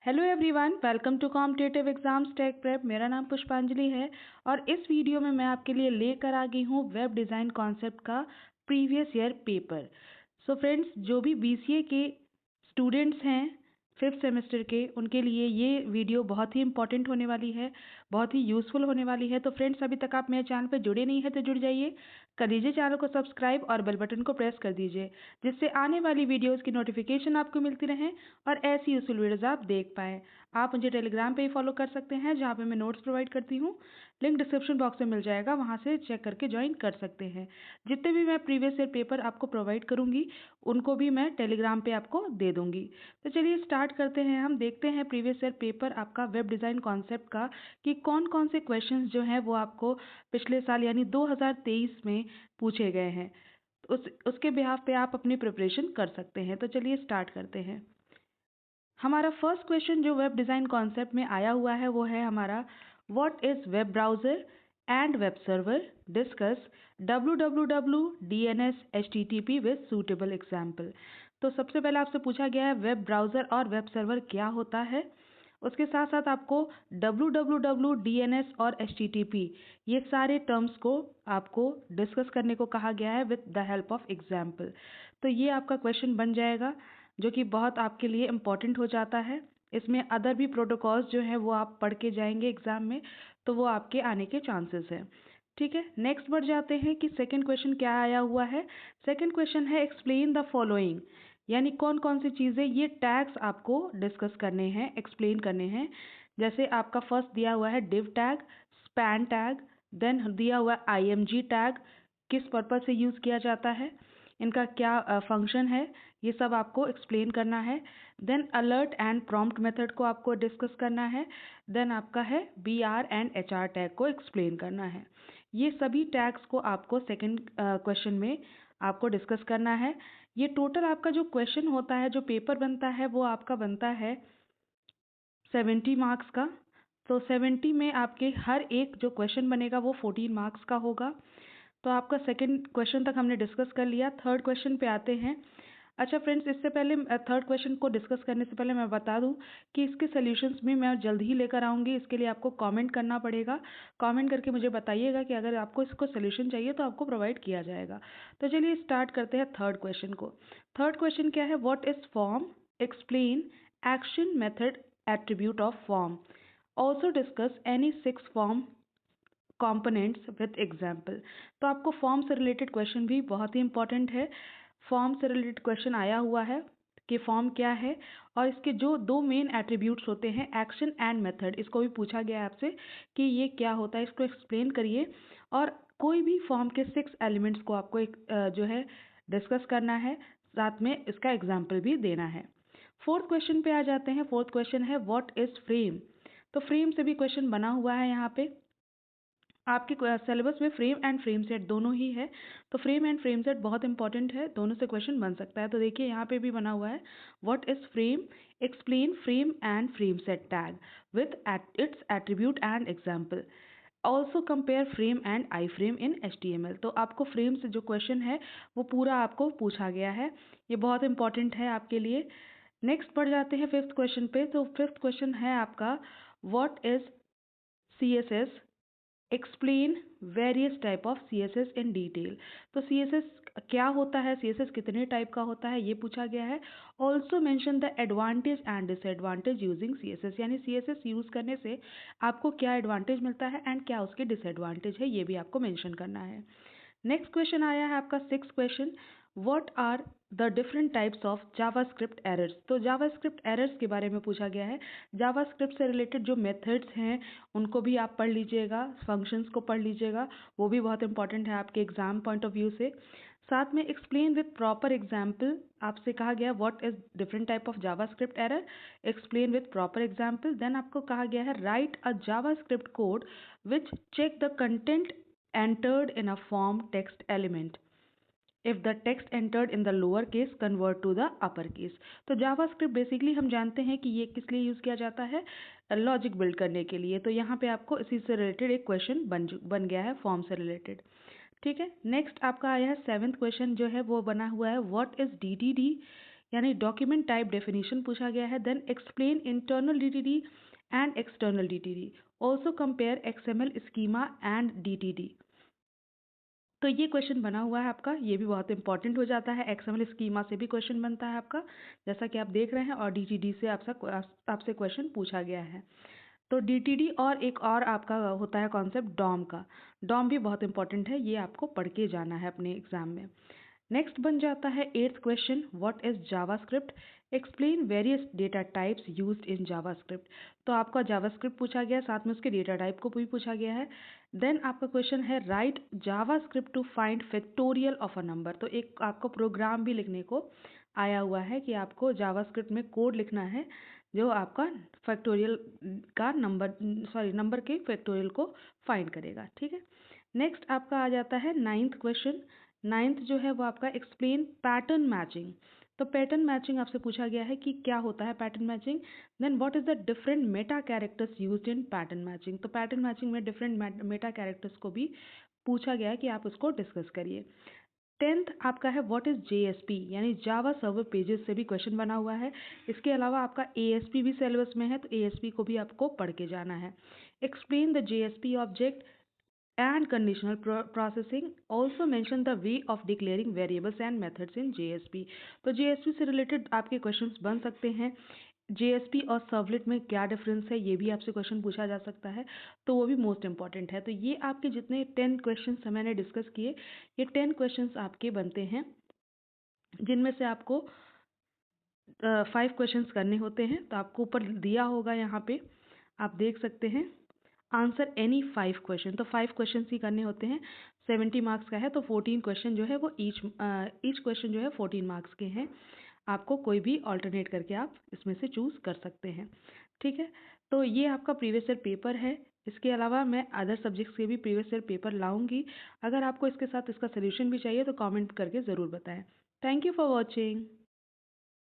Hello everyone, welcome to competitive exams tech prep. मेरा नाम पुष्पांजलि है और इस वीडियो में मैं आपके लिए लेकर आ गई हूँ वेब डिज़ाइन कॉन्सेप्ट का previous year paper. So friends, जो भी बीसीए के स्टूडेंट्स हैं 5th सेमेस्टर के, उनके लिए ये वीडियो बहुत ही इंपॉर्टेंट होने वाली है, बहुत ही यूज़फुल होने वाली है। तो फ्रेंड्स, अभी तक आप मेरे चैनल पर जुड़े नहीं हैं तो जुड़ जाइए, कर दीजिए चैनल को सब्सक्राइब और बेल बटन को प्रेस कर दीजिए, जिससे आने वाली वीडियोज़ की नोटिफिकेशन आपको मिलती रहें और ऐसी यूजफुल वीडियोज़ आप देख पाएँ। आप मुझे टेलीग्राम पे ही फॉलो कर सकते हैं, जहाँ पे मैं नोट्स प्रोवाइड करती हूँ। लिंक डिस्क्रिप्शन बॉक्स में मिल जाएगा, वहाँ से चेक करके ज्वाइन कर सकते हैं। जितने भी मैं प्रीवियस ईयर पेपर आपको प्रोवाइड करूँगी, उनको भी मैं टेलीग्राम पे आपको दे दूँगी। तो चलिए स्टार्ट करते हैं। हम देखते हैं प्रीवियस ईयर पेपर आपका वेब डिज़ाइन कॉन्सेप्ट का कि कौन कौन से क्वेश्चंस जो हैं वो आपको पिछले साल यानी 2023 में पूछे गए हैं। तो उसके बिहाफ पे आप अपनी प्रिपरेशन कर सकते हैं। तो चलिए स्टार्ट करते हैं। हमारा फर्स्ट क्वेश्चन जो वेब डिज़ाइन कॉन्सेप्ट में आया हुआ है वो है हमारा, what is web browser and web server, discuss www DNS HTTP with suitable example. तो सबसे पहले आपसे पूछा गया है वेब ब्राउज़र और वेब सर्वर क्या होता है। उसके साथ साथ आपको www DNS और HTTP ये सारे टर्म्स को आपको डिस्कस करने को कहा गया है with the help of example. तो ये आपका क्वेश्चन बन जाएगा, जो कि बहुत आपके लिए इम्पॉर्टेंट हो जाता है। इसमें अदर भी प्रोटोकॉल्स जो हैं वो आप पढ़ के जाएंगे एग्जाम में, तो वो आपके आने के चांसेस हैं। ठीक है, नेक्स्ट बढ़ जाते हैं कि सेकंड क्वेश्चन क्या आया हुआ है। सेकंड क्वेश्चन है एक्सप्लेन द फॉलोइंग, यानी कौन कौन सी चीज़ें, ये टैग्स आपको डिस्कस करने हैं, एक्सप्लेन करने हैं। जैसे आपका फर्स्ट दिया हुआ है div tag, span tag, then दिया हुआ IMG टैग, किस पर्पज से यूज़ किया जाता है, इनका क्या फंक्शन है, ये सब आपको एक्सप्लेन करना है। Then alert and prompt method को आपको डिस्कस करना है। देन आपका है BR एंड HR टैग को एक्सप्लेन करना है। ये सभी टैग्स को आपको सेकंड क्वेश्चन में आपको डिस्कस करना है। ये टोटल आपका जो क्वेश्चन होता है, जो पेपर बनता है, वो आपका बनता है 70 मार्क्स का। तो 70 में आपके हर एक जो क्वेश्चन बनेगा वो 14 मार्क्स का होगा। तो आपका सेकंड क्वेश्चन तक हमने डिस्कस कर लिया। थर्ड क्वेश्चन पे आते हैं। अच्छा फ्रेंड्स, इससे पहले थर्ड क्वेश्चन को डिस्कस करने से पहले मैं बता दूं कि इसके सॉल्यूशंस भी मैं जल्द ही लेकर आऊँगी। इसके लिए आपको कमेंट करना पड़ेगा। कमेंट करके मुझे बताइएगा कि अगर आपको इसको सॉल्यूशन चाहिए तो आपको प्रोवाइड किया जाएगा। तो चलिए स्टार्ट करते हैं थर्ड क्वेश्चन को। थर्ड क्वेश्चन क्या है, what is form, explain action method attribute of form, also discuss any 6 form components with example. तो आपको फॉर्म से रिलेटेड क्वेश्चन भी बहुत ही इंपॉर्टेंट है। फॉर्म से रिलेटेड क्वेश्चन आया हुआ है कि फॉर्म क्या है और इसके जो दो मेन एट्रीब्यूट्स होते हैं, एक्शन एंड मेथड, इसको भी पूछा गया है आपसे कि ये क्या होता है, इसको एक्सप्लेन करिए। और कोई भी फॉर्म के 6 एलिमेंट्स को आपको जो है डिस्कस करना है, साथ में इसका एग्जाम्पल भी देना है। फोर्थ क्वेश्चन पे आ जाते हैं। फोर्थ क्वेश्चन है व्हाट इज फ्रेम। तो फ्रेम से भी क्वेश्चन बना हुआ है। यहाँ पे आपके सिलेबस में फ्रेम एंड फ्रेम सेट दोनों ही है, तो फ्रेम एंड फ्रेम सेट बहुत इंपॉर्टेंट है, दोनों से क्वेश्चन बन सकता है। तो देखिए यहाँ पे भी बना हुआ है, what is frame, explain frame and frame set tag with its attribute and example, also compare frame and I frame in HTML। तो आपको फ्रेम से जो क्वेश्चन है वो पूरा आपको पूछा गया है, ये बहुत इंपॉर्टेंट है आपके लिए। नेक्स्ट बढ़ जाते हैं फिफ्थ क्वेश्चन पे। तो फिफ्थ क्वेश्चन है आपका, what is CSS, explain various type of CSS in detail. तो CSS क्या होता है, CSS कितने टाइप का होता है, ये पूछा गया है। Also mention the advantage and disadvantage using CSS, यानी CSS यूज़ करने से आपको क्या एडवांटेज मिलता है एंड क्या उसके डिसएडवांटेज है, ये भी आपको मेंशन करना है। नेक्स्ट क्वेश्चन आया है आपका six question, what are the different types of JavaScript errors. तो जावास्क्रिप्ट एरर्स के बारे में पूछा गया है। जावास्क्रिप्ट से रिलेटेड जो मेथड्स हैं उनको भी आप पढ़ लीजिएगा, फंक्शंस को पढ़ लीजिएगा, वो भी बहुत इंपॉर्टेंट है आपके एग्जाम पॉइंट ऑफ व्यू से। साथ में एक्सप्लेन विथ प्रॉपर एग्जाम्पल, आपसे कहा गया what is different type of JavaScript error, explain with proper example. Then आपको कहा गया है write a JavaScript code which check the content entered in a form text element if the text entered in the lower case convert to the upper case। तो JavaScript basically हम जानते हैं कि ये किस लिए यूज़ किया जाता है, लॉजिक बिल्ड करने के लिए। तो यहाँ पे आपको इसी से रिलेटेड एक क्वेश्चन बन गया है फॉर्म से रिलेटेड। ठीक है, नेक्स्ट आपका आया है सेवेंथ क्वेश्चन, जो है वो बना हुआ है व्हाट इज DTD, यानी डॉक्यूमेंट टाइप डेफिनेशन पूछा गया है। Then explain internal DTD and external DTD, also compare XML schema and DTD. तो ये क्वेश्चन बना हुआ है आपका, ये भी बहुत इंपॉर्टेंट हो जाता है। एक्सएमएल स्कीमा से भी क्वेश्चन बनता है आपका, जैसा कि आप देख रहे हैं, और डीटीडी से आपसे क्वेश्चन पूछा गया है। तो डीटीडी और एक और आपका होता है कॉन्सेप्ट डॉम का। डॉम भी बहुत इंपॉर्टेंट है, ये आपको पढ़ के जाना है अपने एग्जाम में। नेक्स्ट बन जाता है 8th question, what is JavaScript, explain various data types used in JavaScript. तो आपका जावास्क्रिप्ट पूछा गया है, साथ में उसके डेटा टाइप को भी पूछा गया है। देन आपका क्वेश्चन है write JavaScript to find factorial of a number. तो एक आपको प्रोग्राम भी लिखने को आया हुआ है कि आपको जावास्क्रिप्ट में कोड लिखना है जो आपका फैक्टोरियल का नंबर के फैक्टोरियल को फाइंड करेगा, ठीक है। नेक्स्ट आपका आ जाता है 9th क्वेश्चन। 9th जो है वो आपका एक्सप्लेन पैटर्न मैचिंग। तो पैटर्न मैचिंग आपसे पूछा गया है कि क्या होता है pattern matching. Then what is the different meta characters used in pattern matching. तो पैटर्न मैचिंग में डिफरेंट मेटा कैरेक्टर्स को भी पूछा गया है कि आप उसको डिस्कस करिए। 10th आपका है व्हाट इज जेएसपी, यानी जावा सर्वर पेजेस से भी क्वेश्चन बना हुआ है। इसके अलावा आपका एएसपी भी सिलेबस में है, तो एएसपी को भी आपको पढ़ के जाना है। Explain the JSP object and conditional processing, also mention the way of declaring variables and methods in JSP। तो JSP से रिलेटेड आपके क्वेश्चंस बन सकते हैं। JSP और सर्वलेट में क्या डिफरेंस है, ये भी आपसे क्वेश्चन पूछा जा सकता है, तो वो भी मोस्ट इंपॉर्टेंट है। तो ये आपके जितने 10 क्वेश्चंस मैंने डिस्कस किए, ये 10 क्वेश्चंस आपके बनते हैं, जिनमें से आपको 5 क्वेश्चंस करने होते हैं। तो आपको ऊपर दिया होगा, यहाँ पे आप देख सकते हैं, आंसर एनी 5 क्वेश्चन। तो 5 क्वेश्चन ही करने होते हैं, 70 मार्क्स का है, तो 14 क्वेश्चन जो है वो ईच क्वेश्चन जो है 14 मार्क्स के हैं। आपको कोई भी ऑल्टरनेट करके आप इसमें से चूज़ कर सकते हैं, ठीक है। तो ये आपका प्रीवियस ईयर पेपर है। इसके अलावा मैं अदर सब्जेक्ट्स के भी प्रीवियस ईयर पेपर लाऊंगी। अगर आपको इसके साथ इसका सोल्यूशन भी चाहिए तो कमेंट करके ज़रूर बताएं। Thank you for watching.